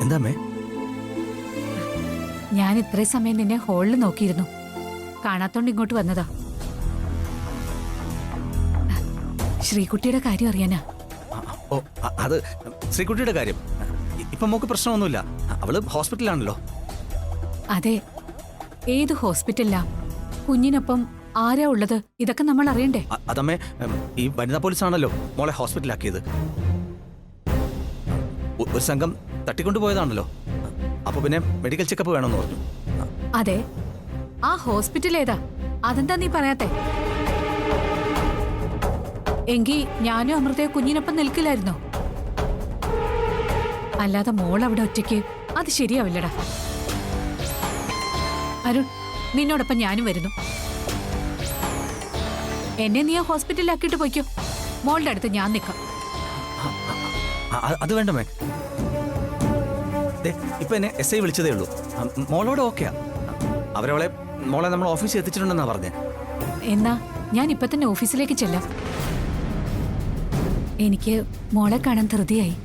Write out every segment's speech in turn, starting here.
എന്താമ്മേ? ഞാൻ ഇത്രയും സമയം നിന്നെ ഹോളിൽ നോക്കിയിരുന്നു. കാണാത്തോണ്ട് ഇങ്ങോട്ട് വന്നതാ. ശ്രീകുട്ടിയുടെ കാര്യം അറിയാനാ. ഓ, അത് ശ്രീകുട്ടിയുടെ കാര്യം. ഇപ്പൊ മോക്ക് പ്രശ്നമൊന്നുമില്ല. അവള് ഹോസ്പിറ്റലിലാണല്ലോ. അതെ, ഏത് ഹോസ്പിറ്റലിലാ, കുഞ്ഞിനൊപ്പം ആരാ ഉള്ളത്, ഇതൊക്കെ നമ്മൾ അറിയണ്ടേ? അതമ്മേ, ഈ വനിതാ പോലീസാണല്ലോ മോളെ ഹോസ്പിറ്റലിലാക്കിയത്. ഒരു സംഘം തട്ടിക്കൊണ്ടുപോയതാണല്ലോ. അപ്പൊ പിന്നെ മെഡിക്കൽ ചെക്കപ്പ് വേണമെന്ന് പറഞ്ഞു. അതെ, ആ ഹോസ്പിറ്റൽ ഏതാ? അതെന്താ നീ പറയാത്തെ? എങ്കി ഞാനും അമൃതയെ കുഞ്ഞിനൊപ്പം നിൽക്കില്ലായിരുന്നോ? അല്ലാതെ മോൾ അവിടെ ഒറ്റയ്ക്ക് അത് ശരിയാവില്ലടാ. അരുൺ, നിന്നോടൊപ്പം ഞാനും വരുന്നു. എന്നെ നീ ആ ഹോസ്പിറ്റലിലാക്കിയിട്ട് പോയിക്കോ. മോളുടെ അടുത്ത് ഞാൻ നിൽക്കാം. അത് വേണ്ടമേ. ഇപ്പൊ എന്നെ SI വിളിച്ചതേ ഉള്ളൂ. മോളോട് ഓക്കെയാ. മോളെ നമ്മൾ ഓഫീസിൽ എത്തിച്ചിട്ടുണ്ടെന്നാ പറഞ്ഞേ. എന്നാ ഞാൻ ഇപ്പൊ തന്നെ ഓഫീസിലേക്ക് ചെല്ലാം. എനിക്ക് മോളെ കാണാൻ ധൃതിയായി.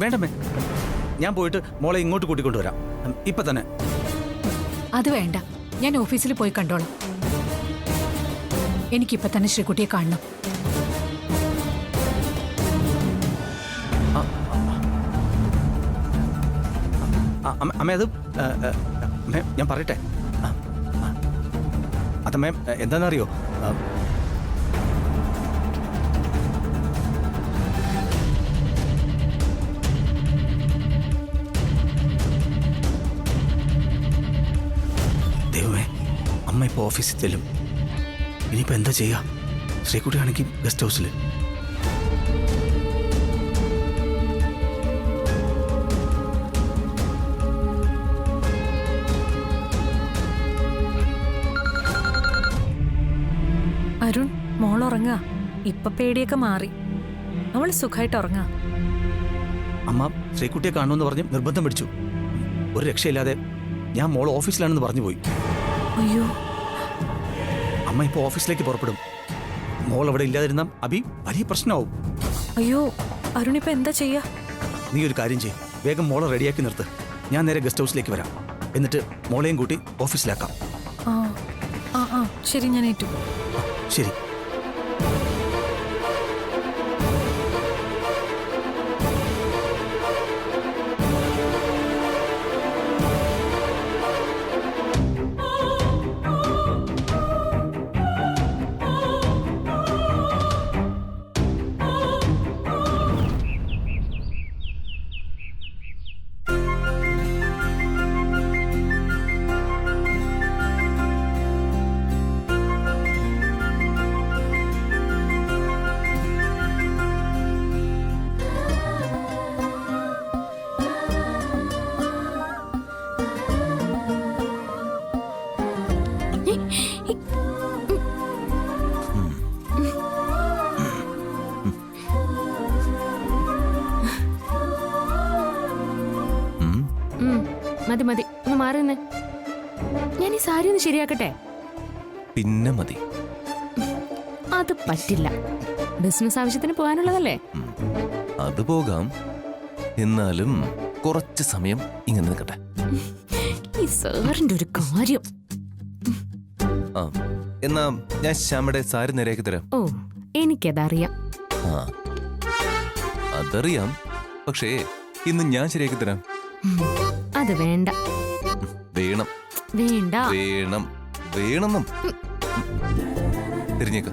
വേണ്ടമേ, ഞാൻ പോയിട്ട് മോളെ ഇങ്ങോട്ട് കൂട്ടിക്കൊണ്ടുവരാം ഇപ്പൊ തന്നെ. അത് വേണ്ട, ഞാൻ ഓഫീസിൽ പോയി കണ്ടോളാം. എനിക്കിപ്പൊ തന്നെ ശ്രീകുട്ടിയെ കാണണം. അമ്മേ, അത് ഞാൻ പറയട്ടെ. അതമ്മേ, എന്താണെന്നറിയോ? ദൈവമേ, അമ്മ ഇപ്പോൾ ഓഫീസിൽ ചെല്ലും. ഇനിയിപ്പോൾ എന്താ ചെയ്യുക? ശ്രീകുട്ടിയാണെങ്കിൽ ഗസ്റ്റ് ഹൗസിൽ. അരുൺ, മോൾ ഉറങ്ങാ. ഇപ്പൊ പേടിയൊക്കെ മാറി. അവൾ സുഖമായിട്ട് ഉറങ്ങാ. അമ്മ ശ്രീകുട്ടിയെ കാണുമെന്ന് പറഞ്ഞ് നിർബന്ധം പിടിച്ചു. ഒരു രക്ഷയില്ലാതെ ഞാൻ മോൾ ഓഫീസിലാണെന്ന് പറഞ്ഞു പോയി. അയ്യോ, അമ്മ ഇപ്പോൾ ഓഫീസിലേക്ക് പുറപ്പെടും. മോൾ അവിടെ ഇല്ലാതിരുന്ന അബി വലിയ പ്രശ്നമാവും. അയ്യോ, അരുൺ ഇപ്പൊ എന്താ ചെയ്യാ? നീ ഒരു കാര്യം ചെയ്യ്, വേഗം മോളെ റെഡിയാക്കി നിർത്ത്. ഞാൻ നേരെ ഗസ്റ്റ് ഹൗസിലേക്ക് വരാം. എന്നിട്ട് മോളെയും കൂട്ടി ഓഫീസിലാക്കാം. ആ ആ ആ ശരി, ഞാൻ ഏറ്റു. ശരി. മതി മതി, ഒന്ന് മാറുന്നേ. ഞാൻ ഈ സാരി ഒന്ന് ശരിയാക്കട്ടെ. പിന്നെ മതി. അത് പറ്റില്ല, ബിസിനസ് ആവശ്യത്തിന് പോകാനുള്ളതല്ലേ. അത് പോകാം, എന്നാലും കുറച്ച് സമയം ഇങ്ങനെ നിൽക്കട്ടെ. ഈ സാറിന്റെ ഒരു കാര്യം. ആ, എന്നാ ഞാൻ ശ്യാമയുടെ സാരി നേരെയാക്കി തരാം. ഓ, എനിക്കതറിയാം. ആ, അതറിയാം. പക്ഷേ ഇന്ന് ഞാൻ ശരിയാക്കി തരാം. അത് വേണ്ട. വേണം വേണ്ട വേണം വേണമെന്നും. തിരിഞ്ഞേക്ക.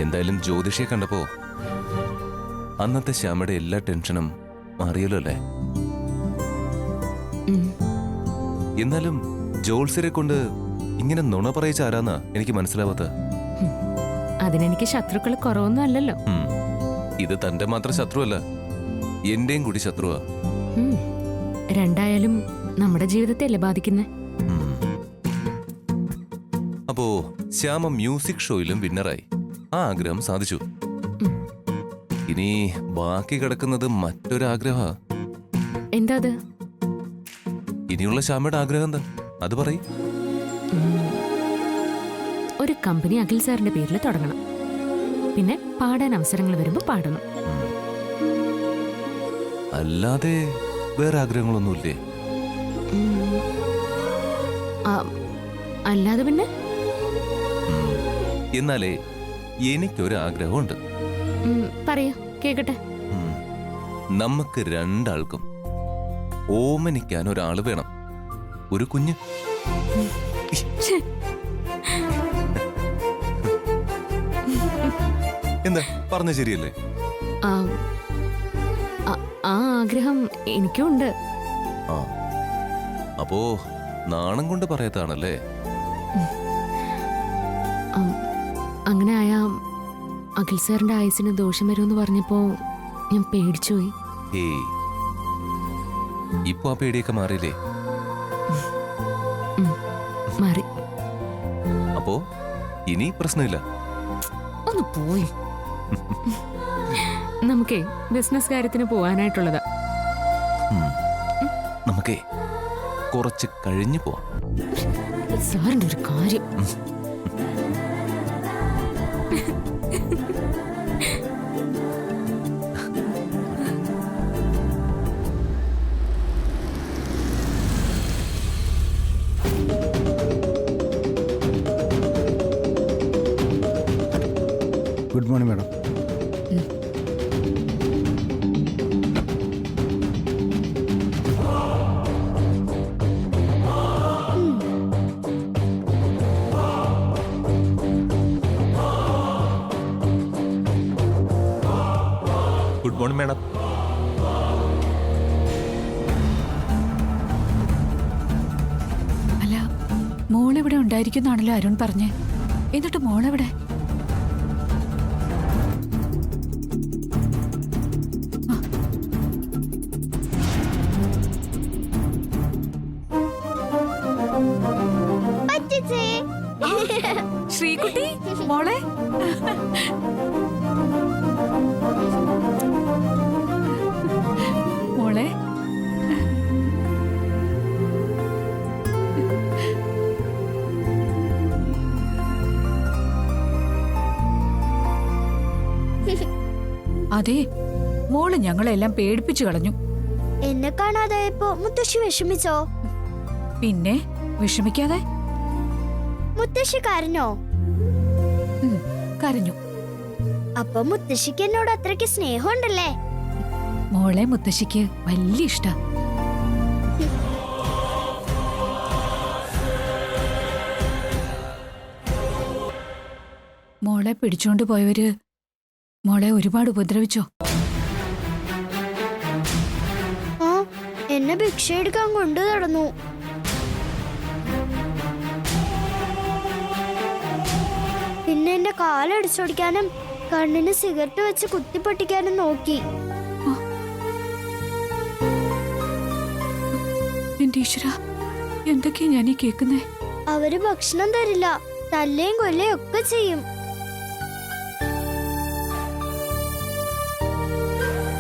എന്തായാലും ജ്യോതിഷിയെ കണ്ടപ്പോ അന്നത്തെ ശ്യാമയുടെ എല്ലാ ടെൻഷനും മാറിയല്ലോ അല്ലേ? എന്നാലും ജോത്സ്യരെ കൊണ്ട് ഇങ്ങനെ നുണ പറയിച്ച ആരാന്നാ എനിക്ക് മനസ്സിലാവാത്ത. അതിനെനിക്ക് ശത്രുക്കൾ കുറവൊന്നും അല്ലല്ലോ. ഇത് തന്റെ മാത്രം ശത്രുവല്ല, എന്റെയും കൂടി ശത്രുവാ. രണ്ടായാലും നമ്മുടെ ജീവിതത്തെ അല്ലേ ബാധിക്കുന്നേ? അപ്പോ ശ്യാമ മ്യൂസിക് ഷോയിലും വിന്നറായി, ആ ആഗ്രഹം സാധിച്ചു. ഇനി ബാക്കി കിടക്കുന്നത് മറ്റൊരാഗ്രഹ. എന്താ അത്? ഇനിയുള്ള ശ്യാമയുടെ ആഗ്രഹം എന്താ, അത് പറയും. ഒരു കമ്പനി അഖിൽ സാറിന്റെ പേരിൽ തുടങ്ങണം. പിന്നെ പാടാൻ അവസരങ്ങൾ വരുമ്പോ പാടണം. അല്ലാതെ വേറെ ആഗ്രഹങ്ങളൊന്നുമില്ലേ? അല്ലാതെ പിന്നെ എന്നാലേ എനിക്കൊരു ആഗ്രഹമുണ്ട്. പറയൂ, കേക്കട്ടെ. നമുക്ക് രണ്ടാൾക്കും ഓമനിക്കാൻ ഒരാള് വേണം, ഒരു കുഞ്ഞ്. എന്താ പറഞ്ഞ ശരിയല്ലേ? ആ ആഗ്രഹം എനിക്കും ഉണ്ട്. ആ, അപ്പോ നാണം കൊണ്ട് പറയാത്താണല്ലേ? അങ്ങനെ ആയാ അഖിൽ സാറിന്റെ ആയുസിന് ദോഷം വരുമെന്ന് പറഞ്ഞപ്പോ ഞാൻ പേടിച്ചുപോയി. ഏയ്, ഇപ്പൊ ആ പേടിയൊക്കെ മാറിയില്ലേ? മാറി. അപ്പോ ഇനി പ്രശ്നമില്ല. ഒന്ന് പോയി. നമുക്കേ ബിസിനസ് കാര്യത്തിന് പോവാനായിട്ടുള്ളതാ. നമുക്കേ കുറച്ച് കഴിഞ്ഞു പോവാം. സാറിന്റെ ഒരു കാര്യം. Good morning madam. Good morning madam. അല്ല, മോളിവിടെ ഉണ്ടായിരിക്കുന്നാണല്ലോ അരുൺ പറഞ്ഞേ. എന്നിട്ട് മോളെവിടെ? ശ്രീകുട്ടി മോളെ. മോളെ, അതെ, മോള് ഞങ്ങളെല്ലാം പേടിപ്പിച്ചു കളഞ്ഞു. എന്നെ കാണാതായപ്പോ മുത്തശ്ശി വിഷമിച്ചോ? പിന്നെ വിഷമിക്കാതെ. മുത്തശ്ശി കരഞ്ഞോ? കരഞ്ഞു. അപ്പൊ മുത്തശ്ശിക്ക് എന്നോട് അത്രയ്ക്ക് സ്നേഹമുണ്ടല്ലേ? മോളെ മുത്തശ്ശിക്ക് വലിയ ഇഷ്ട. മോളെ പിടിച്ചോണ്ട് പോയവര് മോളെ ഒരുപാട് ഉപദ്രവിച്ചോ? ആ, എന്നെ ഭിക്ഷ എടുക്കാൻ കൊണ്ടു നടന്നു. പിന്നെ എന്റെ കാലടിച്ചോടിക്കാനും കണ്ണിന് സിഗരറ്റ് വെച്ച് കുത്തിപ്പൊട്ടിക്കാനും നോക്കി. എന്റെ ഈശ്വരാ, എന്തൊക്കെയാ ഞാൻ ഈ കേക്കുന്നേ? അവര് ഭക്ഷണം തരില്ല, തല്ലേം കൊല്ലേം ഒക്കെ ചെയ്യും.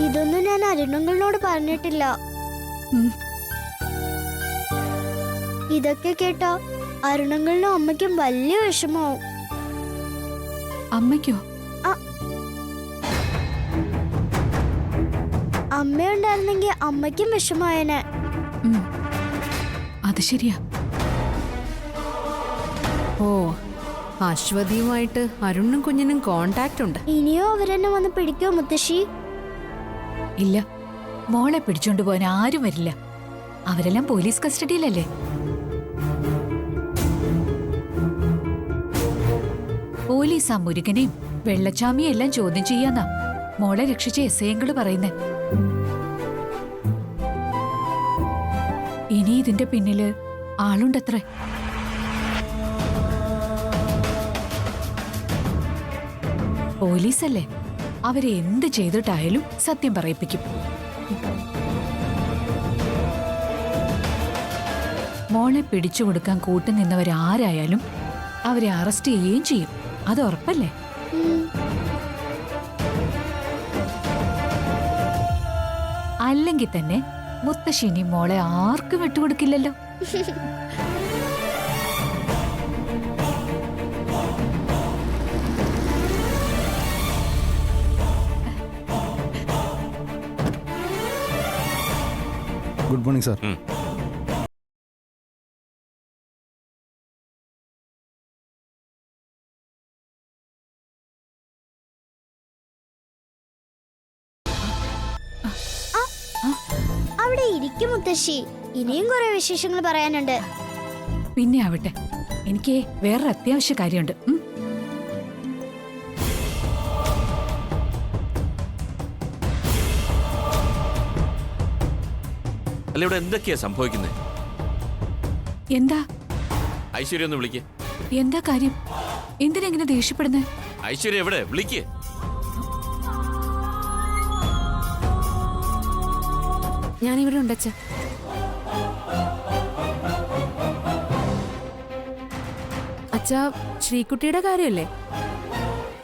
ഇതൊന്നും ഞാൻ അരുണുങ്ങളോട് പറഞ്ഞിട്ടില്ല. ഇതൊക്കെ കേട്ടോ അരുണങ്ങളിലും അമ്മയ്ക്കും വലിയ വിഷമാവും. അമ്മയ്ക്കോ? അമ്മയുണ്ടായിരുന്നെങ്കിൽ അമ്മയ്ക്കും വിഷമായനെ. അത് ശരിയാ. ഓ, അശ്വതിയുമായിട്ട് അരുണും കുഞ്ഞിനും കോണ്ടാക്ട് ഉണ്ട്. ഇനിയോ അവരെന്നെ വന്ന് പിടിക്കോ മുത്തശ്ശി? ഇല്ല, മോളെ പിടിച്ചോണ്ട് പോകാൻ ആരും വരില്ല. അവരെല്ലാം പോലീസ് കസ്റ്റഡിയിലല്ലേ. പോലീസ് ആ മുരുകനെയും വെള്ളച്ചാമിയെല്ലാം ചോദ്യം ചെയ്യാന്നാ മോളെ രക്ഷിച്ച എസ്ഐങ്ങള് പറയുന്നേ. ഇനി ഇതിന്റെ പിന്നില് ആളുണ്ടത്രേ. പോലീസല്ലേ, അവരെ എന്ത് ചെയ്തിട്ടായാലും സത്യം പറയിപ്പിക്കും. മോളെ പിടിച്ചു കൊടുക്കാൻ കൂട്ടുനിന്നവരാരായാലും അവരെ അറസ്റ്റ് ചെയ്യുകയും ചെയ്യും. അത് ഉറപ്പല്ലേ? അല്ലെങ്കിൽ തന്നെ മുത്തശ്ശിനി മോളെ ആർക്കും വിട്ടുകൊടുക്കില്ലല്ലോ. Good morning sir. അവിടെ ഇരിക്കും മുത്തശ്ശി, ഇനിയും കുറെ വിശേഷങ്ങൾ പറയാനുണ്ട്. പിന്നെ ആവട്ടെ, എനിക്ക് വേറൊരു അത്യാവശ്യ കാര്യമുണ്ട്. അല്ല, ഇവിടെ എന്തൊക്കെയാ സംഭവിക്കുന്നത്? എന്താ ഐശ്വര്യ ഒന്ന് വിളിക്ക്. എന്താ കാര്യം? എന്തിനെങ്ങനെ ദേഷ്യപ്പെടുന്നേ? ഐശ്വര്യ എവിടെ? വിളിക്ക്. ഞാനിവിടെ ഉണ്ടച്ച. അച്ഛാ, ശ്രീകുട്ടിയുടെ കാര്യമല്ലേ?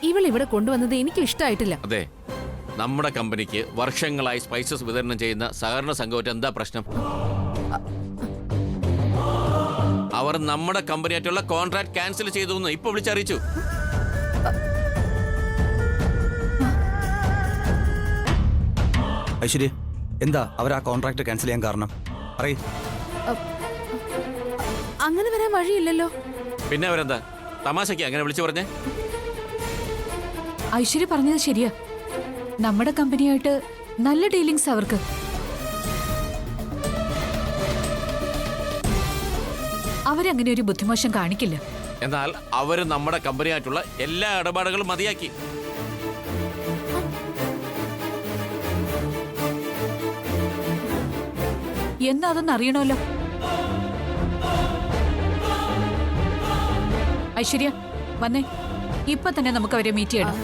ഇവളിവിടെ കൊണ്ടുവന്നത് എനിക്ക് ഇഷ്ടമായിട്ടില്ല. അതെ, നമ്മുടെ കമ്പനിക്ക് വർഷങ്ങളായി സ്പൈസസ് വിതരണം ചെയ്യുന്ന സഹകരണ സംഘമായിട്ട് എന്താ പ്രശ്നം? അവർ നമ്മുടെ കമ്പനിയായിട്ടുള്ള കോൺട്രാക്ട് ക്യാൻസൽ ചെയ്തു എന്ന് ഇപ്പൊ വിളിച്ചറിയിച്ചു. ഐശ്വര്യ, എന്താ അവർ ആ കോൺട്രാക്ട് ക്യാൻസൽ ചെയ്യാൻ കാരണം? പറയ്. അങ്ങനെ വരാൻ വഴിയില്ലല്ലോ. പിന്നെ അവരെന്താ തമാശയ്ക്ക് അങ്ങനെ വിളിച്ചു പറഞ്ഞേ? ഐശ്വര്യ പറഞ്ഞത് ശരിയാ. നമ്മുടെ കമ്പനിയായിട്ട് നല്ല ഡീലിങ്സ് അവർക്ക്. അവരങ്ങനെ ഒരു ബുദ്ധിമോശം കാണിക്കില്ല. എന്നാൽ അവര് നമ്മുടെ കമ്പനിയായിട്ടുള്ള എല്ലാ ഇടപാടുകളും മതിയാക്കി. എന്നാ അതൊന്നും അറിയണമല്ലോ. ഐശ്വര്യ വന്നേ, ഇപ്പൊ തന്നെ നമുക്ക് അവരെ മീറ്റ് ചെയ്യണം.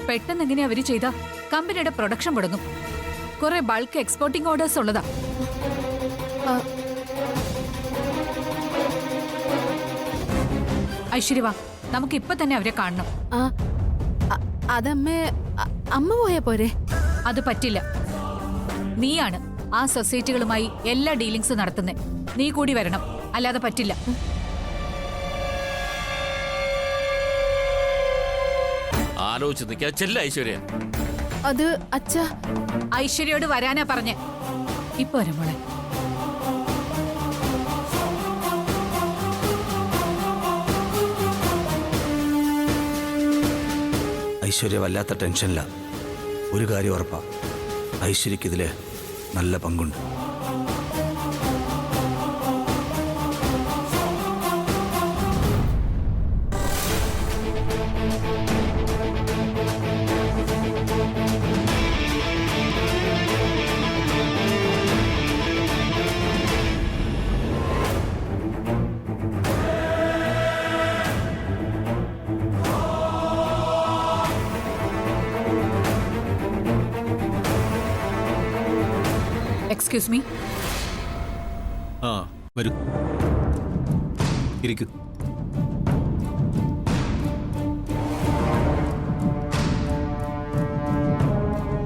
പെട്ടെന്ന് എങ്ങനെയാ അവര് ചെയ്താ കമ്പനിയുടെ പ്രൊഡക്ഷൻ മുടങ്ങും. കുറെ ബൾക്ക് എക്സ്പോർട്ടിംഗ് ഓർഡേഴ്സ് ഉള്ളതാ. ഐശ്വര്യ വാ, നമുക്ക് ഇപ്പൊ തന്നെ അവരെ കാണണം. അതമ്മേ, അമ്മ പോയാ പോരെ? അത് പറ്റില്ല. നീയാണ് ആ സൊസൈറ്റികളുമായി എല്ലാ ഡീലിങ്സ് നടത്തുന്നേ. നീ കൂടി വരണം, അല്ലാതെ പറ്റില്ല. ആലോചിച്ച് നിൽക്കാ. ചെല്ല ഐശ്വര്യ. അത് അച്ഛാ, ഐശ്വര്യയോട് വരാനാ പറഞ്ഞേ. ഇപ്പൊ വരും മോളെ. ഐശ്വര്യ വല്ലാത്ത ടെൻഷനില്ല. ഒരു കാര്യം ഉറപ്പാ, ഐശ്വര്യക്ക് ഇതില് നല്ല പങ്കുണ്ട്. Excuse me. ആ വരൂ, ഇരിക്കൂ.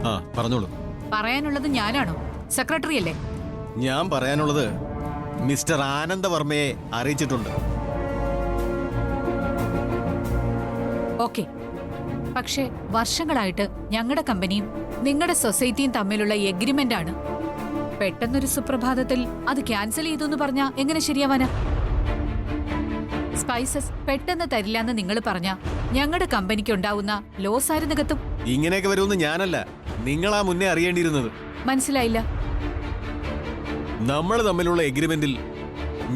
ആ പറഞ്ഞോളൂ. പറയാനുള്ളത് ഞാനാണോ? സെക്രട്ടറി അല്ലേ? ഞാൻ പറയാനുള്ളത് മിസ്റ്റർ ആനന്ദവർമ്മയെ അറിയിച്ചിട്ടുണ്ട്. ഓക്കെ, പക്ഷേ വർഷങ്ങളായിട്ട് ഞങ്ങളുടെ കമ്പനിയും നിങ്ങളുടെ സൊസൈറ്റിയും തമ്മിലുള്ള എഗ്രിമെന്റ് ആണ്. പെട്ടെന്നൊരു സുപ്രഭാതത്തിൽ അത് ക്യാൻസൽ ചെയ്തു എന്ന് പറഞ്ഞാ എങ്ങനെ ശരിയാവാനാ? സ്പൈസസ് പെട്ടെന്ന് തരില്ലാന്ന് നിങ്ങൾ പറഞ്ഞാ ഞങ്ങളുടെ കമ്പനിക്ക് ഉണ്ടാവുന്ന ലോസ് ആര് നികത്തും? ഇങ്ങനെയൊക്കെ വരുമെന്ന് ഞാനല്ല, നിങ്ങളാ മുന്നേ അറിയേണ്ടിയിരുന്നത്. മനസ്സിലായില്ല. നമ്മൾ തമ്മിലുള്ള എഗ്രിമെന്റിൽ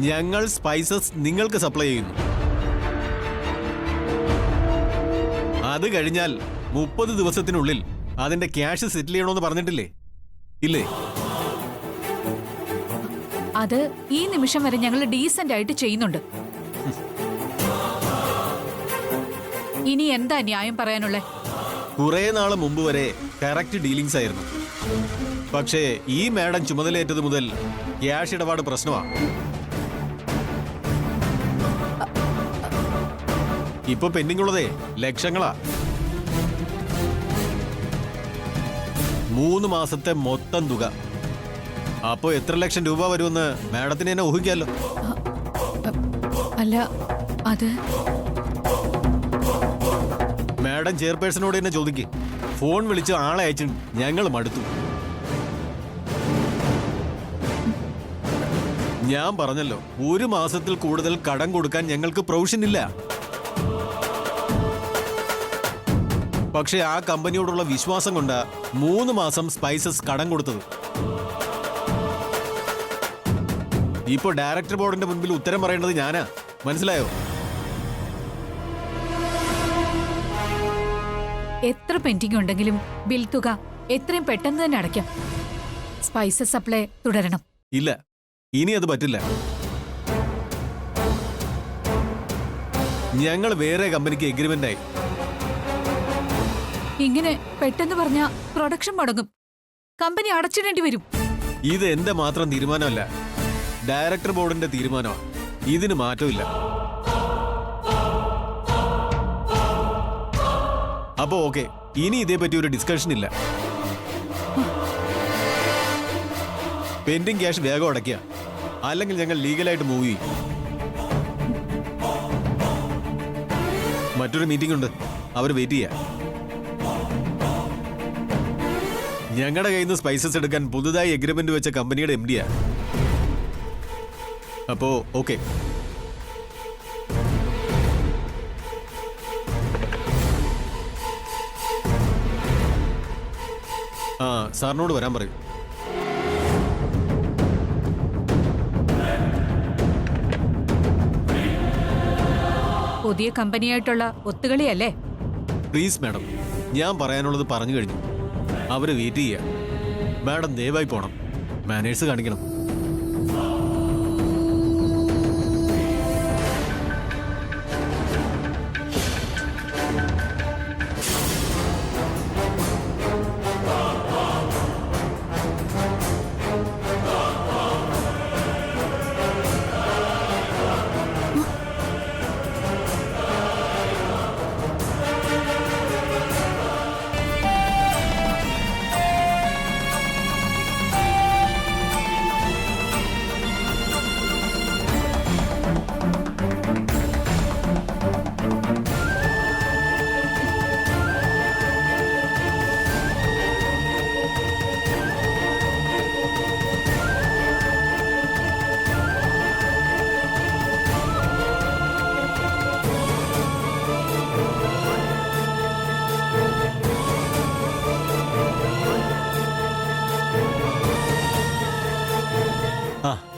ഞങ്ങൾ സ്പൈസസ് നിങ്ങൾക്ക് സപ്ലൈ ചെയ്യുന്നു. അത് കഴിഞ്ഞാൽ 30 ദിവസത്തിനുള്ളിൽ അതിന്റെ ക്യാഷ് സെറ്റിൽ ചെയ്യണമെന്ന് പറഞ്ഞിട്ടില്ലേ? ഇല്ലേ? അത് ഈ നിമിഷം വരെ ഞങ്ങൾ ഡീസന്റ് ആയിട്ട് ചെയ്യുന്നുണ്ട്. ഇനി എന്താ ന്യായം പറയാനുള്ളേ? കുറെ നാള് മുമ്പ് വരെ കറക്റ്റ് ഡീലിങ്സ് ആയിരുന്നു. പക്ഷേ ഈ മാഡം ചുമതലയേറ്റത് മുതൽ ക്യാഷ് ഇടപാട് പ്രശ്നമാണ്. ഇപ്പൊ പെൻഡിംഗ് ഉള്ളതേ ലക്ഷങ്ങളാ. 3 മാസത്തെ മൊത്തം തുക. അപ്പോ എത്ര ലക്ഷം രൂപ വരുമെന്ന് മാഡത്തിന് തന്നെ ഊഹിക്കാമല്ലോ. അല്ല, അത് മാഡം ചെയർപേഴ്സണോട് തന്നെ ചോദിക്ക്. ഫോൺ വിളിച്ച് ആളെ അയച്ചു ഞങ്ങൾ മടുത്തു. ഞാൻ പറഞ്ഞല്ലോ, 1 മാസത്തിൽ കൂടുതൽ കടം കൊടുക്കാൻ ഞങ്ങൾക്ക് പ്രൊവിഷൻ ഇല്ല. പക്ഷെ ആ കമ്പനിയോടുള്ള വിശ്വാസം കൊണ്ട് 3 മാസം സ്പൈസസ് കടം കൊടുത്തത്. ഇപ്പൊ ഡയറക്ടർ ബോർഡിന്റെ മുൻപിൽ ഉത്തരം പറയേണ്ടത് ഞാനാ. മനസ്സിലായോ? എത്ര പെൻഡിംഗ് ഉണ്ടെങ്കിലും ബിൽ തുക എത്രയും പെട്ടെന്ന് തന്നെ അടയ്ക്കാം. സ്പൈസസ് സപ്ലൈ തുടരണം. ഇല്ല, ഇനി അത് പറ്റില്ല. ഞങ്ങൾ വേറെ കമ്പനിക്ക് എഗ്രിമെന്റ് ആയി. ഇങ്ങനെ പെട്ടെന്ന് പറഞ്ഞ പ്രൊഡക്ഷൻ മുടങ്ങും. കമ്പനി അടച്ചിടേണ്ടി വരും. ഇത് എന്റെ മാത്രം തീരുമാനമല്ല, ഡയറക്ടർ ബോർഡിന്റെ തീരുമാനമാണ്. ഇതിന് മാറ്റമില്ല. അപ്പോ ഓക്കെ, ഇനി ഇതേപറ്റി ഒരു ഡിസ്കഷൻ ഇല്ല. പെൻഡിംഗ് ക്യാഷ് വേഗം അടയ്ക്കുക, അല്ലെങ്കിൽ ഞങ്ങൾ ലീഗലായിട്ട് മൂവ് ചെയ്യും. മറ്റൊരു മീറ്റിംഗ് ഉണ്ട്, അവർ വെയിറ്റ് ചെയ്യാം. ഞങ്ങളുടെ കയ്യിൽ നിന്ന് സ്പൈസസ് എടുക്കാൻ പുതുതായി എഗ്രിമെന്റ് വെച്ച കമ്പനിയുടെ MD-യാ. അപ്പോ ഓക്കെ. ആ, സാറിനോട് വരാൻ പറയൂ. പുതിയ കമ്പനിയായിട്ടുള്ള ഒത്തുകളിയല്ലേ? പ്ലീസ് മാഡം, ഞാൻ പറയാനുള്ളത് പറഞ്ഞു കഴിഞ്ഞു. അവര് വെയിറ്റ് ചെയ്യാ. മാഡം ദയവായി പോണം. മാനേഴ്സ് കാണിക്കണം.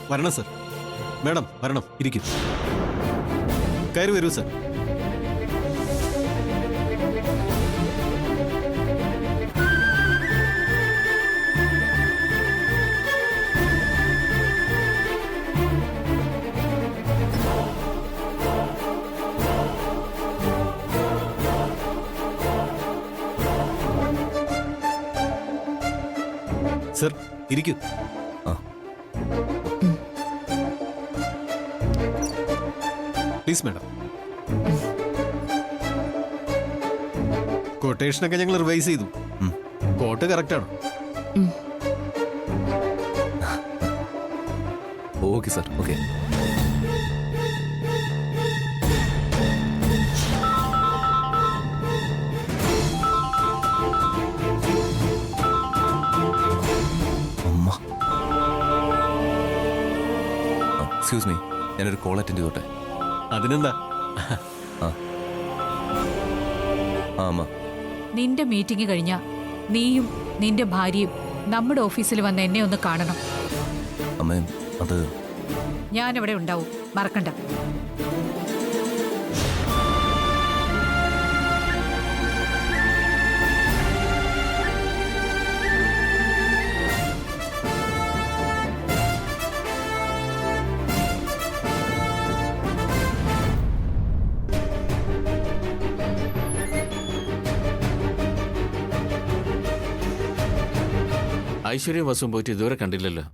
വരണം സർ. മാഡം വരണം, ഇരിക്കും. കയറി വരൂ സർ. സർ, ഇരിക്കൂ. Please madam. കൊട്ടേഷനൊക്കെ ഞങ്ങൾ റിവൈസ് ചെയ്തു. കോട്ട് കറക്റ്റാണ്. Okay sir, okay. Excuse me, ഞാനൊരു കോൾ അറ്റൻഡ് ചെയ്തോട്ടെ? അതിനെന്താ? അമ്മ, നിന്റെ മീറ്റിംഗ് കഴിഞ്ഞ നീയും നിന്റെ ഭാര്യയും നമ്മുടെ ഓഫീസിൽ വന്ന് എന്നെ ഒന്ന് കാണണം. അമ്മ, അത് ഞാനിവിടെ ഉണ്ടാവും, മറക്കണ്ട. ഐശ്വര്യം വസും പോയിട്ട് ഇതുവരെ കണ്ടില്ലല്ലോ.